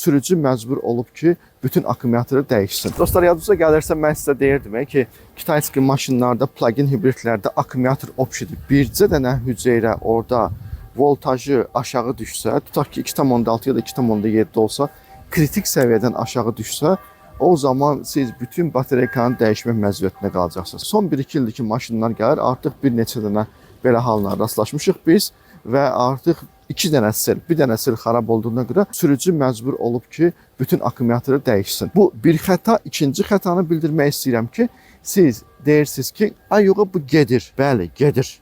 sürücü məcbur olub ki, bütün akkumulatoru dəyişsin. Dostlar, yadınıza gəlirsə, mən sizə deyirdim ki, Kitayski maşınlarda, plug-in hibridlərdə akkumulator opşidir. Bircə dənə hüceyrə orada voltajı aşağı düşsə, tutaq ki 2.6 ya da 2.7 olsa, kritik səviyyədən aşağı düşsə, o zaman siz bütün batareykanın dəyişmək məcburiyyətində qalacaqsınız. Son 1-2 ildir ki, maşınlar gəlir, artıq bir neçə dənə belə halına rastlaşmışıq biz və artıq 2 dənə sel, bir dənə sel xarab olduğuna görə sürücü məcbur olub ki, bütün akkumulatoru dəyişsin. Bu bir xəta, ikinci xətanı bildirmək istəyirəm ki, siz deyirsiniz ki, ay yox, bu gedir. Bəli, gedir.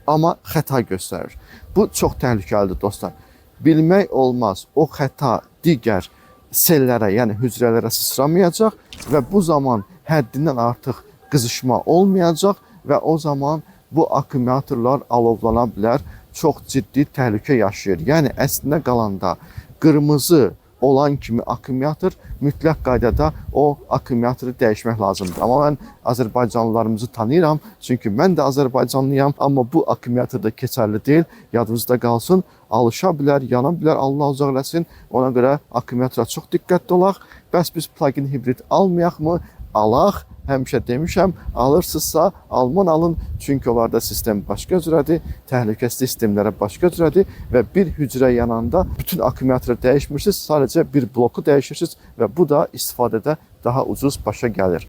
Amma xəta göstərir. Bu çox təhlükəlidir dostlar. Bilmək olmaz, o xəta digər sellərə, yəni hücrələrə sıçramayacaq və bu zaman həddindən artıq qızışma olmayacaq və o zaman bu akkumulatorlar alovlana bilər, çox ciddi təhlükə yaşayır. Yəni əslində qalanda qırmızı olan kimi akkumulator mütləq qaydada o akkumulatoru dəyişmək lazımdır. Amma mən Azərbaycanlılarımızı tanıyıram, çünki mən də Azərbaycanlıyam, amma bu akkumulator da keçərli deyil. Yadınızda qalsın, alışa bilər, yana bilər, Allah uzaq eləsin. Ona görə akkumulatora çox diqqətli olaq. Bəs biz plug-in hibrid almayaq mı? Alaq. Həmişə demişəm, alırsınızsa Alman alın, çünki onlarda sistem başqa cürədir, təhlükəsizlik sistemləri başqa cürədir və bir hücrə yananda bütün akkumulatoru dəyişmirsiniz, sadəcə bir bloku dəyişirsiniz və bu da istifadədə daha ucuz başa gəlir.